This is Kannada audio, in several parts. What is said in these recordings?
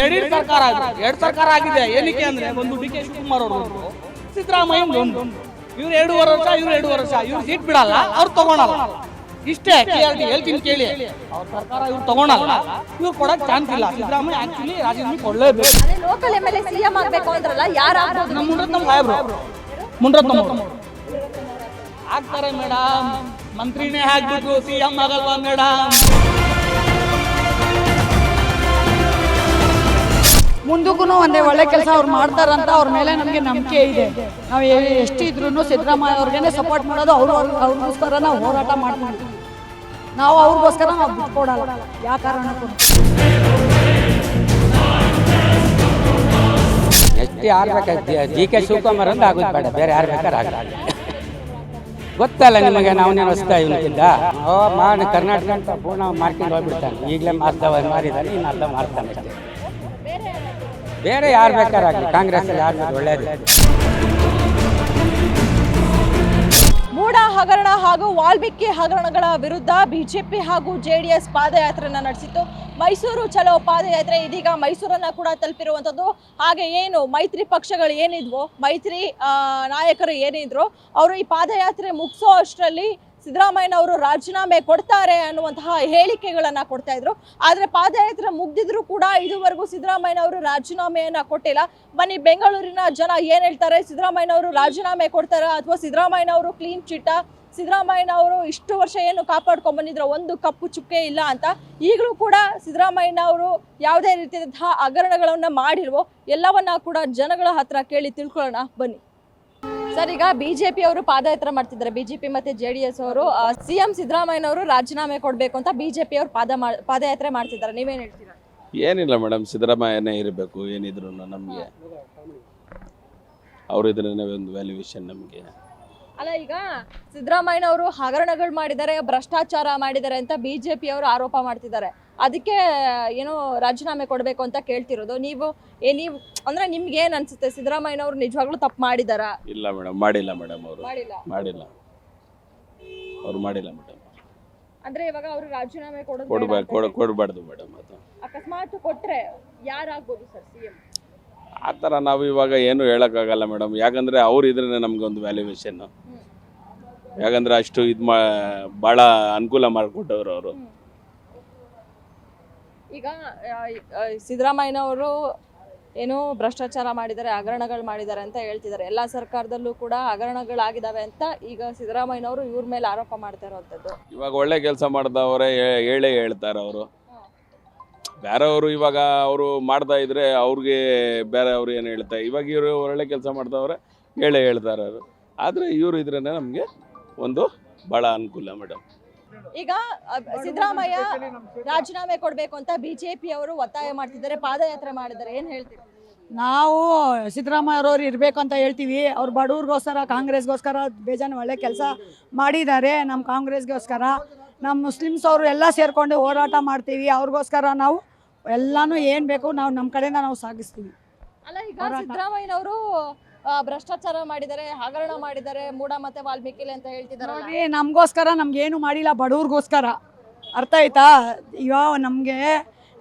ಎರಡು ಸರ್ಕಾರ ಆಗಿದೆ. ಏನಕ್ಕೆ ಅಂದ್ರೆ ಒಂದು ಡಿ ಕೆ ಶಿವಕುಮಾರ್ ಅವರು, ಸಿದ್ದರಾಮಯ್ಯ ಒಂದು, ಇವ್ರು 2.5 ವರ್ಷ ಇವ್ರು ಸೀಟ್ ಬಿಡಲ್ಲ, ಅವ್ರು ತಗೊಳಲ್ಲ. ಇಷ್ಟೇ ಹೇಳ್ತೀನಿ ಕೇಳಿ, ಅವ್ರ ಸರ್ಕಾರ ಇವ್ರು ತಗೊಳಲ್ಲ, ಇವ್ರು ಕೊಡಕ್ ಚಾನ್ಸ್ ಇಲ್ಲ. ಸಿದ್ದರಾಮಯ್ಯ ಆಕ್ಚುಲಿ ರಾಜೀನಾಮೆ ಕೊಡ್ಲೇಬೇಕು. ಲೋಕಲ್ ಎಮ್ಎಲ್ಎ ಸಿಎಂ ಆಗ್ಬೇಕು ಅಂದ್ರಲ್ಲ, ಯಾರು ನಮ್ಮ ಮುನ್ರತ್ನ ಸಾಹೇಬ್ರು, ಮುನ್ರತ್ನ ಆಗ್ತಾರೆ ಮೇಡಮ್. ಮಂತ್ರಿನೇ ಆಗ್ಬಿಟ್ರು, ಸಿಎಂ ಆಗಲ್ವಾ ಮೇಡಮ್? ಮುಂದಕ್ಕೂ ಒಂದೇ ಒಳ್ಳೆ ಕೆಲಸ ಅವ್ರು ಮಾಡ್ತಾರಂತ ಅವ್ರ ಮೇಲೆ ನಮಗೆ ನಂಬಿಕೆ ಇದೆ. ನಾವು ಎಷ್ಟಿದ್ರು ಸಿದ್ದರಾಮಯ್ಯ ಅವ್ರಿಗೇನೆ ಸಪೋರ್ಟ್ ಮಾಡೋದು. ಅವ್ರಿಗೋಸ್ಕರ ನಾವು ಹೋರಾಟ ಮಾಡ್ತೀವಿ. ನಾವು ಅವ್ರಿಗೋಸ್ಕರ ನಾವು ಬಿಟ್ಕೊಡಲ್ಲ ಯಾವ ಕಾರಣಕ್ಕೂ. ಎಷ್ಟು ಯಾರು ಬೇಕಾಗ್ತಿ ಡಿ ಕೆ ಶಿವಕುಮಾರ್ ಅಂತ ಆಗೋದು ಬೇಡ, ಬೇರೆ ಯಾರು ಬೇಕಾದ್ರೆ ಆಗಲ್ಲ. ಗೊತ್ತಲ್ಲ ನಿಮಗೆ, ನಾವನ್ನೇನು ಹೊಸ್ತಾ ಇವನಿಂದ ಮಾಡಿ ಕರ್ನಾಟಕ ಅಂತ ಪೂರ್ಣ ಮಾರ್ಕೊಂಡು ಹೋಗ್ಬಿಡ್ತಾನೆ. ಈಗಲೇ ಮಾರಿದ್ದಾನೆ, ಇನ್ನು ಅರ್ಧ ಮಾರ್ತಾನೆ ಅಷ್ಟೇ. ಬೇರೆ ಯಾರು ಬೇಕಾರಾಗಲಿ, ಕಾಂಗ್ರೆಸ್ಸಲ್ಲಿ ಯಾರು ಒಳ್ಳೇದು. ಮೂಡ ಹಗರಣ ಹಾಗೂ ವಾಲ್ಮೀಕಿ ಹಗರಣಗಳ ವಿರುದ್ಧ ಬಿಜೆಪಿ ಹಾಗೂ ಜೆಡಿಎಸ್ ಪಾದಯಾತ್ರೆಯನ್ನು ನಡೆಸಿತ್ತು. ಮೈಸೂರು ಚಲೋ ಪಾದಯಾತ್ರೆ ಇದೀಗ ಮೈಸೂರನ್ನ ಕೂಡ ತಲುಪಿರುವಂಥದ್ದು. ಹಾಗೆ ಏನು ಮೈತ್ರಿ ಪಕ್ಷಗಳು ಏನಿದ್ವೋ, ಮೈತ್ರಿ ನಾಯಕರು ಏನಿದ್ರು, ಅವರು ಈ ಪಾದಯಾತ್ರೆ ಮುಗಿಸೋ ಅಷ್ಟರಲ್ಲಿ ಸಿದ್ದರಾಮಯ್ಯನವರು ರಾಜೀನಾಮೆ ಕೊಡ್ತಾರೆ ಅನ್ನುವಂತಹ ಹೇಳಿಕೆಗಳನ್ನ ಕೊಡ್ತಾ ಇದ್ರು. ಆದ್ರೆ ಪಾದಯಾತ್ರೆ ಮುಗ್ದಿದ್ರು ಕೂಡ ಇದುವರೆಗೂ ಸಿದ್ದರಾಮಯ್ಯನವರು ರಾಜೀನಾಮೆಯನ್ನ ಕೊಟ್ಟಿಲ್ಲ. ಬನ್ನಿ, ಬೆಂಗಳೂರಿನ ಜನ ಏನ್ ಹೇಳ್ತಾರೆ, ಸಿದ್ದರಾಮಯ್ಯನವರು ರಾಜೀನಾಮೆ ಕೊಡ್ತಾರಾ ಅಥವಾ ಸಿದ್ದರಾಮಯ್ಯನವರು ಕ್ಲೀನ್ ಚಿಟ್ಟ, ಸಿದ್ದರಾಮಯ್ಯನವರು ಇಷ್ಟು ವರ್ಷ ಏನು ಕಾಪಾಡ್ಕೊಂಡ್ ಬಂದಿದ್ರು, ಒಂದು ಕಪ್ಪು ಚುಕ್ಕೆ ಇಲ್ಲ ಅಂತ, ಈಗಲೂ ಕೂಡ ಸಿದ್ದರಾಮಯ್ಯನವರು ಯಾವುದೇ ರೀತಿಯಾದಂತಹ ಹಗರಣಗಳನ್ನ ಮಾಡಿಲ್ವೋ ಎಲ್ಲವನ್ನ ಕೂಡ ಜನಗಳ ಹತ್ರ ಕೇಳಿ ತಿಳ್ಕೊಳ್ಳೋಣ ಬನ್ನಿ. ಸರ್, ಈಗ ಬಿಜೆಪಿ ಅವರು ಪಾದಯಾತ್ರೆ ಮಾಡ್ತಿದ್ದಾರೆ. ಬಿಜೆಪಿ ಮತ್ತೆ ಜೆಡಿಎಸ್ ಅವರು ಸಿಎಂ ಸಿದ್ದರಾಮಯ್ಯನವರು ರಾಜೀನಾಮೆ ಕೊಡಬೇಕು ಅಂತ ಬಿಜೆಪಿ ಅವರು ಪಾದಯಾತ್ರೆ ಮಾಡ್ತಿದ್ದಾರೆ. ನೀವೇನ್ ಹೇಳ್ತೀರಾ? ಏನಿಲ್ಲ ಮೇಡಮ್, ಸಿದ್ದರಾಮಯ್ಯನೇ ಇರಬೇಕು ಏನಿದ್ರು ನಮಗೆ. ಅವರು ಇದ್ರೆ ಒಂದು ವ್ಯಾಲ್ಯೂಯೇಷನ್ ನಮಗೆ. ಅಲ್ಲ, ಈಗ ಸಿದ್ದರಾಮಯ್ಯನವರು ಹಗರಣಗಳು ಮಾಡಿದ್ದಾರೆ, ಭ್ರಷ್ಟಾಚಾರ ಮಾಡಿದ್ದಾರೆ ಅಂತ ಬಿಜೆಪಿ ಅವರು ಆರೋಪ ಮಾಡ್ತಿದ್ದಾರೆ. ಅದಕ್ಕೆ ಏನು ರಾಜೀನಾಮೆ ಕೊಡಬೇಕು ಅಂತ ಕೇಳ್ತಿರೋದು. ನೀವು ಅಂದ್ರೆ ನಿಮ್ಗೆ ಏನ್ ಅನ್ಸುತ್ತೆ, ಸಿದ್ದರಾಮಯ್ಯನವರು ನಿಜವಾಗ್ಲೂ ತಪ್ಪು ಮಾಡಿದಾರಾ? ಇಲ್ಲ ಮೇಡಮ್, ಮಾಡಿಲ್ಲ ಮೇಡಮ್, ಅವರು ಮಾಡಿಲ್ಲ ಮೇಡಮ್. ಅಂದ್ರೆ ಇವಾಗ ಅವರು ರಾಜೀನಾಮೆ ಕೊಡಬಾರ್ದು ಮೇಡಮ್. ಅದು ಅಕಸ್ಮಾತ್ ಕೊಟ್ರೆ ಯಾರಾಗ್ಬೋದು ಸರ್ ಸಿಎಂ? ಆ ಥರ ನಾವು ಇವಾಗ ಏನು ಹೇಳೋಕ್ಕಾಗಲ್ಲ ಮೇಡಮ್. ಯಾಕಂದರೆ ಅವ್ರು ಇದ್ರೆ ನಮ್ಗೆ ಒಂದು ವ್ಯಾಲ್ಯೂಯೇಷನ್. ಯಾಕಂದರೆ ಅಷ್ಟು ಭಾಳ ಅನುಕೂಲ ಮಾಡಿಕೊಟ್ಟವ್ರು ಅವರು. ಈಗ ಸಿದ್ದರಾಮಯ್ಯನವರು ಏನು ಭ್ರಷ್ಟಾಚಾರ ಮಾಡಿದ್ದಾರೆ, ಹಗರಣಗಳು ಮಾಡಿದ್ದಾರೆ ಅಂತ ಹೇಳ್ತಿದ್ದಾರೆ. ಎಲ್ಲ ಸರ್ಕಾರದಲ್ಲೂ ಕೂಡ ಹಗರಣಗಳಾಗಿದ್ದಾವೆ ಅಂತ ಈಗ ಸಿದ್ದರಾಮಯ್ಯನವರು ಇವ್ರ ಮೇಲೆ ಆರೋಪ ಮಾಡ್ತಾ ಇರೋವಂಥದ್ದು. ಇವಾಗ ಒಳ್ಳೆ ಕೆಲಸ ಮಾಡಿದವರೇ ಹೇಳ್ತಾರೆ ಅವರು. ಬೇರೆಯವರು ಇವಾಗ ಅವರು ಮಾಡ್ತಾ ಇದ್ರೆ ಅವ್ರಿಗೆ ಬೇರೆ ಅವ್ರು ಏನು ಹೇಳ್ತಾರೆ. ಇವಾಗ ಇವರು ಒಳ್ಳೆ ಕೆಲಸ ಮಾಡ್ದವ್ರೆ ಹೇಳ್ತಾರೆ ಅವರು. ಆದರೆ ಇವರು ಇದ್ರೇ ನಮಗೆ ಒಂದು ಭಾಳ ಅನುಕೂಲ ಮೇಡಮ್. ಈಗ ಸಿದ್ದರಾಮಯ್ಯ ರಾಜೀನಾಮೆ ಕೊಡಬೇಕು ಅಂತ ಬಿಜೆಪಿ ಅವರು ಒತ್ತಾಯ ಮಾಡ್ತಿದ್ದಾರೆ, ಪಾದಯಾತ್ರೆ ಮಾಡಿದ್ದಾರೆ. ಏನ್ ಹೇಳ್ತೀವಿ? ನಾವು ಸಿದ್ದರಾಮಯ್ಯ ಅವ್ರು ಇರಬೇಕು ಅಂತ ಹೇಳ್ತೀವಿ. ಅವ್ರು ಬಡವ್ರಿಗೋಸ್ಕರ, ಕಾಂಗ್ರೆಸ್ಗೋಸ್ಕರ ಬೇಜಾನು ಒಳ್ಳೆ ಕೆಲಸ ಮಾಡಿದ್ದಾರೆ. ನಮ್ಮ ಕಾಂಗ್ರೆಸ್ಗೋಸ್ಕರ, ನಮ್ಮ ಮುಸ್ಲಿಮ್ಸ್ ಅವರು ಎಲ್ಲ ಸೇರಿಕೊಂಡು ಹೋರಾಟ ಮಾಡ್ತೀವಿ. ಅವ್ರಿಗೋಸ್ಕರ ನಾವು ಎಲ್ಲಾನು ಏನು ಬೇಕು ನಾವು ನಮ್ಮ ಕಡೆಯಿಂದ ನಾವು ಸಾಗಿಸ್ತೀವಿ. ಅಲ್ಲ, ಈಗ ಸಿದ್ದರಾಮಯ್ಯನವರು ಭ್ರಷ್ಟಾಚಾರ ಮಾಡಿದ್ದಾರೆ, ಹಗರಣ ಮಾಡಿದ್ದಾರೆ, ಮೂಡ ಮತ್ತೆ ವಾಲ್ಮೀಕಿಲಿ ಅಂತ ಹೇಳ್ತಿದ್ದಾರೆ. ನಮಗೋಸ್ಕರ ನಮ್ಗೇನು ಮಾಡಿಲ್ಲ, ಬಡವ್ರಿಗೋಸ್ಕರ. ಅರ್ಥ ಆಯ್ತಾ? ಇವಾಗ ನಮಗೆ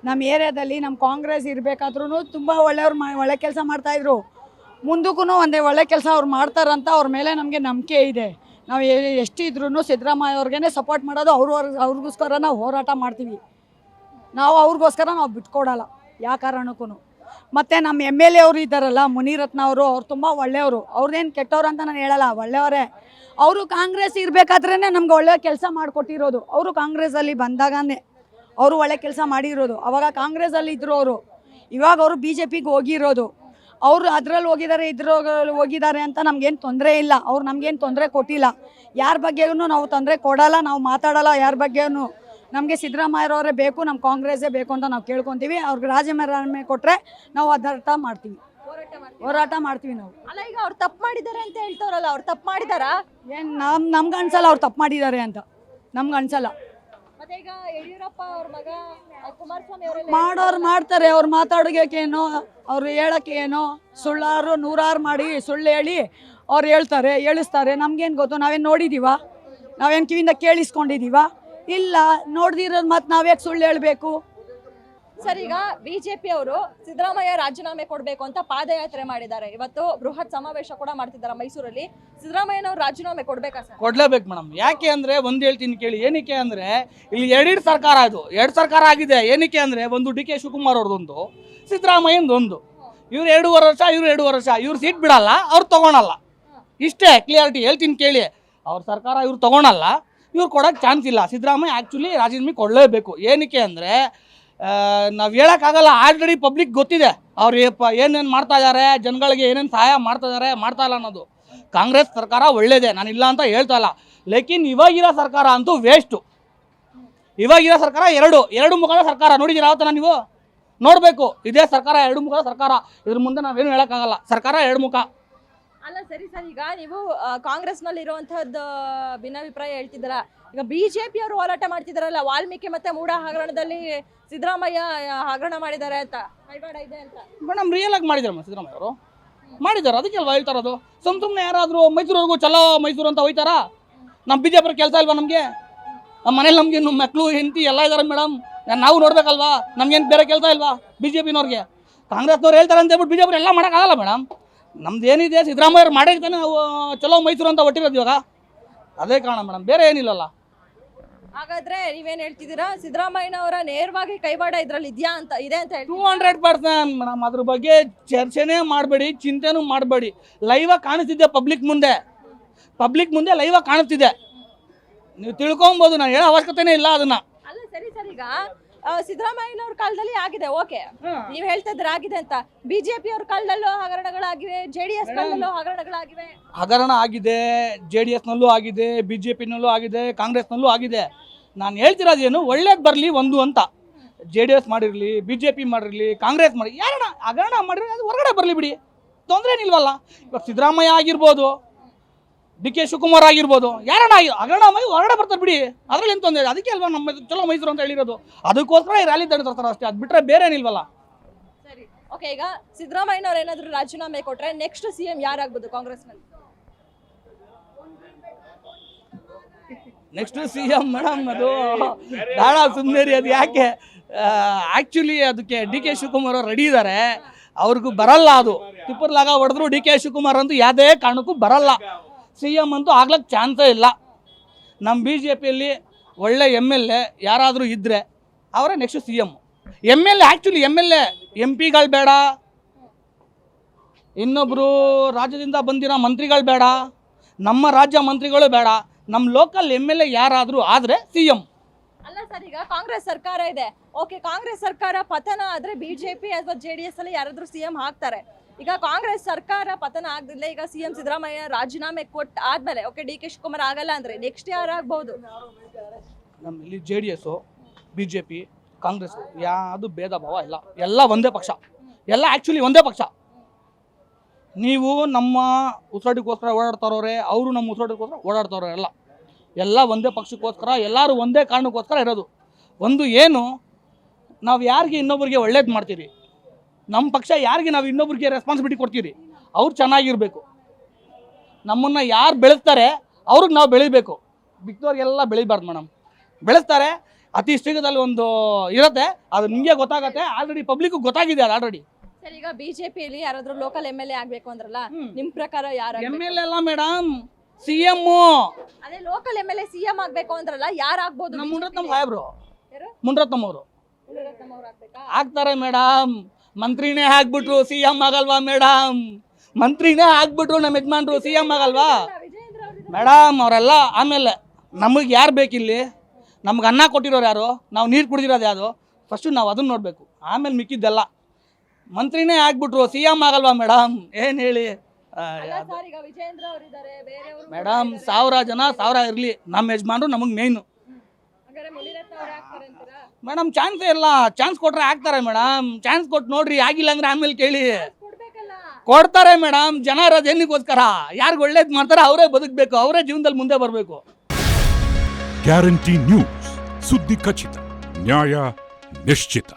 ನಮ್ಮ ಏರಿಯಾದಲ್ಲಿ ನಮ್ಮ ಕಾಂಗ್ರೆಸ್ ಇರಬೇಕಾದ್ರೂ ತುಂಬ ಒಳ್ಳೆ ಕೆಲಸ ಮಾಡ್ತಾಯಿದ್ರು. ಮುಂದಕ್ಕೂ ಒಂದೇ ಒಳ್ಳೆ ಕೆಲಸ ಅವ್ರು ಮಾಡ್ತಾರಂತ ಅವ್ರ ಮೇಲೆ ನಮಗೆ ನಂಬಿಕೆ ಇದೆ. ನಾವು ಎಷ್ಟಿದ್ರು ಸಿದ್ದರಾಮಯ್ಯ ಅವ್ರಿಗೇನೆ ಸಪೋರ್ಟ್ ಮಾಡೋದು. ಅವ್ರಿಗೋಸ್ಕರ ನಾವು ಹೋರಾಟ ಮಾಡ್ತೀವಿ. ನಾವು ಅವ್ರಿಗೋಸ್ಕರ ನಾವು ಬಿಟ್ಕೊಡಲ್ಲ ಯಾವ ಕಾರಣಕ್ಕೂ. ಮತ್ತು ನಮ್ಮ ಎಮ್ ಎಲ್ ಎ ಅವರು ಇದ್ದಾರಲ್ಲ, ಮುನಿರತ್ನ ಅವರು, ಅವ್ರು ತುಂಬ ಒಳ್ಳೆಯವರು. ಅವ್ರದ್ದೇನು ಕೆಟ್ಟವ್ರು ಅಂತ ನಾನು ಹೇಳಲ್ಲ, ಒಳ್ಳೆಯವರೇ. ಅವರು ಕಾಂಗ್ರೆಸ್ ಇರಬೇಕಾದ್ರೇ ನಮ್ಗೆ ಒಳ್ಳೆ ಕೆಲಸ ಮಾಡಿಕೊಟ್ಟಿರೋದು. ಅವರು ಕಾಂಗ್ರೆಸ್ಸಲ್ಲಿ ಬಂದಾಗನೇ ಅವರು ಒಳ್ಳೆ ಕೆಲಸ ಮಾಡಿರೋದು. ಅವಾಗ ಕಾಂಗ್ರೆಸ್ಸಲ್ಲಿ ಇದ್ದರು ಅವರು. ಇವಾಗ ಅವರು ಬಿ ಜೆ ಪಿಗೆ ಹೋಗಿರೋದು. ಅವರು ಅದರಲ್ಲಿ ಹೋಗಿದ್ದಾರೆ ಅಂತ ನಮಗೇನು ತೊಂದರೆ ಇಲ್ಲ. ಅವ್ರು ನಮಗೇನು ತೊಂದರೆ ಕೊಟ್ಟಿಲ್ಲ. ಯಾರ ಬಗ್ಗೆಯೂ ನಾವು ತೊಂದರೆ ಕೊಡಲ್ಲ, ನಾವು ಮಾತಾಡಲ್ಲ ಯಾರ ಬಗ್ಗೆಯೂ. ನಮಗೆ ಸಿದ್ದರಾಮಯ್ಯರವರೇ ಬೇಕು, ನಮ್ಮ ಕಾಂಗ್ರೆಸ್ಸೇ ಬೇಕು ಅಂತ ನಾವು ಕೇಳ್ಕೊತೀವಿ. ಅವ್ರಿಗೆ ರಾಜೀನಾಮೆ ಕೊಟ್ಟರೆ ನಾವು ಅದರ್ಥ ಮಾಡ್ತೀವಿ, ಹೋರಾಟ ಮಾಡ್ತೀವಿ ನಾವು. ಅಲ್ಲ, ಈಗ ಅವ್ರು ತಪ್ಪು ಮಾಡಿದ್ದಾರೆ ಅಂತ ಹೇಳ್ತಾರಲ್ಲ, ಅವ್ರು ತಪ್ಪು ಮಾಡಿದಾರಾ? ಏನು ನಮ್ಗೆ ಅನ್ಸಲ್ಲ ಅವ್ರು ತಪ್ಪು ಮಾಡಿದ್ದಾರೆ ಅಂತ, ನಮ್ಗೆ ಅನ್ಸಲ್ಲ. ಮತ್ತೆ ಈಗ ಯಡಿಯೂರಪ್ಪ ಅವ್ರ ಮಗ ಕುಮಾರಸ್ವಾಮಿ ಮಾಡೋರು ಮಾಡ್ತಾರೆ. ಅವ್ರು ಮಾತಾಡೋಕೇನೋ, ಅವ್ರು ಹೇಳೋಕ್ಕೆ ಏನೋ, ಸುಳ್ಳಾರು ನೂರಾರು ಮಾಡಿ ಸುಳ್ಳು ಹೇಳಿ ಅವ್ರು ಹೇಳಿಸ್ತಾರೆ. ನಮ್ಗೇನು ಗೊತ್ತು? ನಾವೇನು ನೋಡಿದ್ದೀವ? ನಾವೇನು ಕಿವಿಯಿಂದ ಕೇಳಿಸ್ಕೊಂಡಿದ್ದೀವ? ಇಲ್ಲ. ನೋಡ್ದಿರೋದು ಮತ್ತು ನಾವ್ಯಾಕೆ ಸುಳ್ಳು ಹೇಳಬೇಕು? ಸರ್, ಈಗ ಬಿಜೆಪಿ ಅವರು ಸಿದ್ದರಾಮಯ್ಯ ರಾಜೀನಾಮೆ ಕೊಡಬೇಕು ಅಂತ ಪಾದಯಾತ್ರೆ ಮಾಡಿದ್ದಾರೆ. ಇವತ್ತು ಬೃಹತ್ ಸಮಾವೇಶ ಕೂಡ ಮಾಡ್ತಿದ್ದಾರೆ ಮೈಸೂರಲ್ಲಿ. ಸಿದ್ದರಾಮಯ್ಯನವರು ರಾಜೀನಾಮೆ ಕೊಡ್ಬೇಕಾ ಸರ್? ಕೊಡ್ಲೇಬೇಕು ಮೇಡಮ್. ಯಾಕೆ ಅಂದ್ರೆ ಒಂದು ಹೇಳ್ತೀನಿ ಕೇಳಿ. ಏನಕ್ಕೆ ಅಂದ್ರೆ ಇಲ್ಲಿ ಎರಡು ಸರ್ಕಾರ ಅದು ಎರಡು ಸರ್ಕಾರ ಆಗಿದೆ. ಏನಕ್ಕೆ ಅಂದ್ರೆ ಒಂದು ಡಿ ಕೆ ಶಿವಕುಮಾರ್ ಅವ್ರದ್ದೊಂದು, ಸಿದ್ದರಾಮಯ್ಯಂದೊಂದು. ಇವ್ರು 2.5 ವರ್ಷ, ಇವ್ರು 2.5 ವರ್ಷ. ಇವ್ರು ಸೀಟ್ ಬಿಡಲ್ಲ, ಅವ್ರು ತಗೊಳಲ್ಲ. ಇಷ್ಟೇ ಕ್ಲಿಯರಿಟಿ ಹೇಳ್ತೀನಿ ಕೇಳಿ. ಅವ್ರ ಸರ್ಕಾರ ಇವ್ರು ತಗೊಳಲ್ಲ, ಇವ್ರು ಕೊಡೋಕ್ಕೆ ಚಾನ್ಸ್ ಇಲ್ಲ. ಸಿದ್ದರಾಮಯ್ಯ ಆ್ಯಕ್ಚುಲಿ ರಾಜೀನಾಮೆ ಕೊಡಲೇಬೇಕು. ಏನಕ್ಕೆ ಅಂದರೆ ನಾವು ಹೇಳೋಕ್ಕಾಗಲ್ಲ. ಆಲ್ರೆಡಿ ಪಬ್ಲಿಕ್ ಗೊತ್ತಿದೆ ಅವ್ರು ಏನೇನು ಮಾಡ್ತಾ ಇದ್ದಾರೆ, ಜನಗಳಿಗೆ ಏನೇನು ಸಹಾಯ ಮಾಡ್ತಾ ಇದ್ದಾರೆ, ಮಾಡ್ತಾ ಇಲ್ಲ ಅನ್ನೋದು. ಕಾಂಗ್ರೆಸ್ ಸರ್ಕಾರ ಒಳ್ಳೇದೇ, ನಾನು ಇಲ್ಲ ಅಂತ ಹೇಳ್ತಾ ಇಲ್ಲ. ಲೇಕಿನ್ ಇವಾಗಿರೋ ಸರ್ಕಾರ ಅಂತೂ ವೇಸ್ಟು. ಇವಾಗಿರೋ ಸರ್ಕಾರ ಎರಡು ಮುಖದ ಸರ್ಕಾರ. ನೋಡಿದ್ದೀರಾ ಯಾವತ್ತನ ನೀವು? ನೋಡಬೇಕು. ಇದೇ ಸರ್ಕಾರ 2 ಮುಖದ ಸರ್ಕಾರ. ಇದ್ರ ಮುಂದೆ ನಾವೇನು ಹೇಳೋಕ್ಕಾಗಲ್ಲ. ಸರ್ಕಾರ 2 ಮುಖ. ಅಲ್ಲ ಸರಿ ಸರ್, ಈಗ ನೀವು ಕಾಂಗ್ರೆಸ್ನಲ್ಲಿ ಇರುವಂತಹದ್ದು ಭಿನ್ನಾಭಿಪ್ರಾಯ ಹೇಳ್ತಿದ್ದೀರಾ. ಈಗ ಬಿಜೆಪಿ ಅವರು ಹೋರಾಟ ಮಾಡ್ತಿದಾರಲ್ಲ, ವಾಲ್ಮೀಕಿ ಮತ್ತೆ ಮೂಡ ಹಗರಣದಲ್ಲಿ ಸಿದ್ದರಾಮಯ್ಯ ಹಗರಣ ಮಾಡಿದ್ದಾರೆ ಅಂತ, ಕೈವಾಡ ಇದೆ ಅಂತ. ಮೇಡಮ್ ರಿಯಲ್ ಆಗಿ ಮಾಡಿದಾರಮ್ಮ ಸಿದ್ದರಾಮಯ್ಯ ಅವರು ಮಾಡಿದ್ದಾರೆ. ಅದಕ್ಕೆ ಅಲ್ವಾ ಹೇಳ್ತಾ ಇರೋದು. ಸುಮ್ಮನೆ ಯಾರಾದರೂ ಮೈಸೂರಿವರೆಗೂ ಚಲೋ ಮೈಸೂರು ಅಂತ ಹೋಯ್ತಾರಾ? ನಮ್ಮ ಬಿಜೆಪಿ ಕೆಲಸ ಇಲ್ವಾ ನಮಗೆ? ನಮ್ಮ ಮನೇಲಿ ನಮ್ಗೆ ನಮ್ಮ ಮಕ್ಕಳು ಹೆಂಡತಿ ಎಲ್ಲ ಇದ್ದಾರೆ ಮೇಡಮ್. ನಾವು ನೋಡ್ಬೇಕಲ್ವಾ? ನಮ್ಗೇನು ಬೇರೆ ಕೆಲಸ ಇಲ್ವಾ ಬಿ ಜೆ ಪಿನವ್ರಿಗೆ? ಕಾಂಗ್ರೆಸ್ನವ್ರು ಹೇಳ್ತಾರೆ ಅಂತ ಹೇಳ್ಬಿಟ್ಟು ಬಿಜೆಪಿ ಎಲ್ಲ ಮಾಡೋಕ್ಕಾಗಲ್ಲ ಮೇಡಮ್. ನಮ್ದು ಏನಿದೆ ಸಿದ್ದರಾಮಯ್ಯ ಮಾಡಿರ್ತಾನೆ ನಾವು ಚಲೋ ಮೈಸೂರು ಅಂತ ಹೊಟ್ಟಿರೋದು ಇವಾಗ. ಅದೇ ಕಾರಣ ಮೇಡಮ್, ಬೇರೆ ಏನಿಲ್ಲಲ್ಲ. ಹಾಗಾದ್ರೆ ನೀವೇನ್ ಹೇಳ್ತಿದ್ದೀರಾ, ಸಿದ್ದರಾಮಯ್ಯನವರ ನೇರವಾಗಿ ಕೈವಾಡ ಇದ್ರಲ್ಲಿ ಇದೆ ಅಂತ ಹೇಳಿ? 200% ಮೇಡಮ್. ಅದ್ರ ಬಗ್ಗೆ ಚರ್ಚೆನೇ ಮಾಡಬೇಡಿ, ಚಿಂತೆನೂ ಮಾಡಬೇಡಿ. ಲೈವಾಗಿ ಕಾಣಿಸ್ತಿದ್ದೆ ಪಬ್ಲಿಕ್ ಮುಂದೆ ಲೈವಾಗಿ ಕಾಣಿಸ್ತಿದೆ. ನೀವು ತಿಳ್ಕೊಬೋದು. ನಾನು ಹೇಳೋ ಅವಶ್ಯಕತೆನೇ ಇಲ್ಲ ಅದನ್ನ. ಅಲ್ಲ ಸರಿ ಸರ್, ಈಗ ಸಿದ್ದರಾಮಯ್ಯನವ್ರ ಕಾಲದಲ್ಲಿ ಆಗಿದೆ, ಓಕೆ, ನೀವ್ ಹೇಳ್ತಾ ಇದ್ರೆ ಆಗಿದೆ ಅಂತ. ಬಿಜೆಪಿ ಅವ್ರ ಕಾಲದಲ್ಲೂ ಹಗರಣಗಳಾಗಿವೆ, JDS ಕಾಲದಲ್ಲೂ ಹಗರಣಗಳಾಗಿವೆ. ಹಗರಣ ಆಗಿದೆ, JDS ನಲ್ಲೂ ಆಗಿದೆ, BJP ನಲ್ಲೂ ಆಗಿದೆ, ಕಾಂಗ್ರೆಸ್ನಲ್ಲೂ ಆಗಿದೆ. ನಾನು ಹೇಳ್ತಿರೋದೇನು, ಒಳ್ಳೇದು ಬರಲಿ ಒಂದು ಅಂತ. JDS ಮಾಡಿರಲಿ, BJP ಮಾಡಿರಲಿ, ಕಾಂಗ್ರೆಸ್ ಮಾಡಿ, ಯಾರಣ್ಣ ಹಗರಣ ಮಾಡಿರಿ ಅದು ಹೊರಗಡೆ ಬರಲಿ ಬಿಡಿ, ತೊಂದರೆ ಏನಿಲ್ವಲ್ಲ. ಇವಾಗ ಸಿದ್ದರಾಮಯ್ಯ ಆಗಿರ್ಬೋದು, ಡಿ ಕೆ ಶಿವಕುಮಾರ್ ಆಗಿರ್ಬೋದು, ಯಾರಣ್ಣ ಹಗರಣ ಮಾಡಿ ಹೊರಗಡೆ ಬರ್ತಾರೆ ಬಿಡಿ, ಅದ್ರಲ್ಲಿ ಏನು ತೊಂದರೆ? ಅದಕ್ಕೆ ಅಲ್ವಾ ನಮ್ಮ ಚಲೋ ಮೈಸೂರು ಅಂತ ಹೇಳಿರೋದು. ಅದಕ್ಕೋಸ್ಕರ ಈ ರ್ಯಾಲಿ ತರ್ತಾರೆ ಅಷ್ಟೇ. ಅದು ಬಿಟ್ಟರೆ ಬೇರೆ ಏನಿಲ್ವಲ್ಲ. ಸರಿ, ಓಕೆ. ಈಗ ಸಿದ್ದರಾಮಯ್ಯನವ್ರು ಏನಾದರೂ ರಾಜೀನಾಮೆ ಕೊಟ್ರೆ ನೆಕ್ಸ್ಟ್ CM ಯಾರಾಗ್ಬೋದು ಕಾಂಗ್ರೆಸ್ನಲ್ಲಿ? ನೆಕ್ಸ್ಟ್ CM ಮೇಡಮ್ ಅದು ಭಾಳ ಸುಮ್ಮನೆ. ಅದು ಯಾಕೆ ಆ್ಯಕ್ಚುಲಿ ಅದಕ್ಕೆ ಡಿ ಕೆ ಶಿವಕುಮಾರ್ ಅವರು ರೆಡಿ ಇದ್ದಾರೆ. ಅವ್ರಿಗೂ ಬರಲ್ಲ. ಅದು ತಿಪ್ಪರ್ಲಾಗ ಹೊಡೆದ್ರು ಡಿ ಕೆ ಶಿವಕುಮಾರ್ ಅಂತೂ ಯಾವುದೇ ಕಾರಣಕ್ಕೂ ಬರಲ್ಲ. CM ಅಂತೂ ಆಗ್ಲಿಕ್ಕೆ ಚಾನ್ಸೇ ಇಲ್ಲ. ನಮ್ಮ BJPಯಲ್ಲಿ ಒಳ್ಳೆ MLA ಯಾರಾದರೂ ಇದ್ದರೆ ಅವರೇ next CM. MLA actually MLA MP ಗಳು ಬೇಡ, ಇನ್ನೊಬ್ಬರು ರಾಜ್ಯದಿಂದ ಬಂದಿರೋ ಮಂತ್ರಿಗಳು ಬೇಡ, ನಮ್ಮ ರಾಜ್ಯ ಮಂತ್ರಿಗಳು ಬೇಡ. ನಮ್ಮ ಲೋಕಲ್ MLA ಯಾರಾದರೂ ಆದರೆ CM. ಅಲ್ಲ ಸರ್, ಈಗ ಕಾಂಗ್ರೆಸ್ ಸರ್ಕಾರ ಇದೆ, ಓಕೆ, ಕಾಂಗ್ರೆಸ್ ಸರ್ಕಾರ ಪತನ ಆದ್ರೆ ಬಿಜೆಪಿ ಅಥವಾ JDS ಅಲ್ಲಿ ಯಾರಾದ್ರೂ CM ಆಗ್ತಾರೆ. ಈಗ ಕಾಂಗ್ರೆಸ್ ಸರ್ಕಾರ ಪತನ ಆಗದಿಲ್ಲ, ಈಗ CM ಸಿದ್ದರಾಮಯ್ಯ ರಾಜೀನಾಮೆ ಕೊಟ್ಟ ಆದ್ಮೇಲೆ ಓಕೆ ಡಿ ಕೆ ಶಿವಕುಮಾರ್ ಆಗಲ್ಲ ಅಂದ್ರೆ ನೆಕ್ಸ್ಟ್ ಯಾರಾಗಬಹುದು? ನಮ್ಮಲ್ಲಿ JDS, BJP, ಕಾಂಗ್ರೆಸ್ ಯಾವುದು ಭೇದ ಭಾವ ಇಲ್ಲ. ಎಲ್ಲ ಒಂದೇ ಪಕ್ಷ, ಎಲ್ಲ ಆ್ಯಕ್ಚುಲಿ ಒಂದೇ ಪಕ್ಷ. ನೀವು ನಮ್ಮ ಉಸಿರಾಟಕ್ಕೋಸ್ಕರ ಓಡಾಡ್ತಾರವ್ರೆ, ಅವರು ನಮ್ಮ ಉಸಿರಾಟಕ್ಕೋಸ್ಕರ ಓಡಾಡ್ತಾವ್ರೆ. ಎಲ್ಲ ಒಂದೇ ಪಕ್ಷಕ್ಕೋಸ್ಕರ, ಎಲ್ಲರೂ ಒಂದೇ ಕಾರಣಕ್ಕೋಸ್ಕರ ಇರೋದು. ಒಂದು ಏನು, ನಾವು ಯಾರಿಗೆ ಇನ್ನೊಬ್ರಿಗೆ ಒಳ್ಳೇದು ಮಾಡ್ತೀರಿ, ನಮ್ಮ ಪಕ್ಷ ಯಾರಿಗೆ ನಾವು ಇನ್ನೊಬ್ರಿಗೆ ರೆಸ್ಪಾನ್ಸಿಬಿಲಿಟಿ ಕೊಡ್ತೀರಿ, ಅವ್ರು ಚೆನ್ನಾಗಿರಬೇಕು. ನಮ್ಮನ್ನು ಯಾರು ಬೆಳೆಸ್ತಾರೆ ಅವ್ರಿಗೆ ನಾವು ಬೆಳಿಬೇಕು. ಬಿದ್ದವ್ರಿಗೆಲ್ಲ ಬೆಳಿಬಾರ್ದು ಮೇಡಮ್. ಬೆಳೆಸ್ತಾರೆ, ಅತಿ ಶೀಘ್ರದಲ್ಲಿ ಒಂದು ಇರುತ್ತೆ, ಅದು ನಿಮಗೆ ಗೊತ್ತಾಗತ್ತೆ. ಆಲ್ರೆಡಿ ಪಬ್ಲಿಕ್ಗೆ ಗೊತ್ತಾಗಿದೆ ಅದು ಆಲ್ರೆಡಿ. ಸರ್, ಈಗ ಬಿಜೆಪಿಯಲ್ಲಿ ಯಾರಾದ್ರೂ ಲೋಕಲ್ MLA ಆಗ್ಬೇಕು ಅಂದ್ರಲ್ಲ, ನಿಮ್ ಪ್ರಕಾರ ಯಾರು? MLA ಅಲ್ಲ ಮೇಡಮ್, CM. ಅದೇ ಲೋಕಲ್ MLA CM ಆಗ್ಬೇಕು ಅಂದ್ರಲ್ಲ, ಯಾರು ಆಗ್ಬೋದು? ನಮ್ಮ ಮುನಿರತ್ನ ಸಾಹೇಬ್ರು, ಯಾರು? ಮುನಿರತ್ನಂ ಅವರು ಮುನಿರತ್ನಂ ಅವ್ರು ಆಗ್ಬೇಕಾ? ಆಗ್ತಾರೆ ಮೇಡಮ್. ಮಂತ್ರಿನೇ ಆಗ್ಬಿಟ್ರು CM ಆಗಲ್ವಾ ಮೇಡಮ್? ಮಂತ್ರಿನೇ ಆಗ್ಬಿಟ್ರು ನಮ್ಮ ಯಜಮಾನ್ರು CM ಆಗಲ್ವಾ ವಿಜಯೇಂದ್ರ ಅವರು ಮೇಡಮ್? ಅವರೆಲ್ಲ ಆಮೇಲೆ ನಮಗೆ ಯಾರು ಬೇಕಿಲ್ಲಿ? ನಮ್ಗೆ ಅನ್ನ ಕೊಟ್ಟಿರೋರು ಯಾರು? ನಾವು ನೀರು ಕುಡಿದಿರೋದು ಯಾರು? ಫಸ್ಟು ನಾವು ಅದನ್ನ ನೋಡಬೇಕು, ಆಮೇಲೆ ಮಿಕ್ಕಿದ್ದೆಲ್ಲ. ಮಂತ್ರಿನೇ ಆಗ್ಬಿಟ್ರು CM ಆಗಲ್ವಾ ಮೇಡಮ್? ಏನು ಹೇಳಿ ಮೇಡಮ್? 1000 ಜನ 1000 ಇರಲಿ, ನಮ್ಮ ಯಜಮಾನ್ರು ನಮಗೆ ಮೇಯ್ನು ಮೇಡಮ್. ಚಾನ್ಸೇ ಇಲ್ಲ. ಚಾನ್ಸ್ ಕೊಟ್ರೆ ಆಗ್ತಾರೆ ಮೇಡಮ್. ಚಾನ್ಸ್ ಕೊಟ್ಟು ನೋಡ್ರಿ, ಆಗಿಲ್ಲ ಅಂದ್ರೆ ಆಮೇಲೆ ಕೇಳಿ. ಕೊಡ್ತಾರೆ ಮೇಡಮ್. ಜನ ಇರೋದು ಏನಕ್ಕೋಸ್ಕರ? ಯಾರಿಗೆ ಒಳ್ಳೇದು ಮಾಡ್ತಾರೆ ಅವರೇ ಬದುಕಬೇಕು, ಅವರೇ ಜೀವನದಲ್ಲಿ ಮುಂದೆ ಬರಬೇಕು. ಗ್ಯಾರಂಟಿ ನ್ಯೂಸ್, ಸುದ್ದಿ ಖಚಿತ, ನ್ಯಾಯ ನಿಶ್ಚಿತ.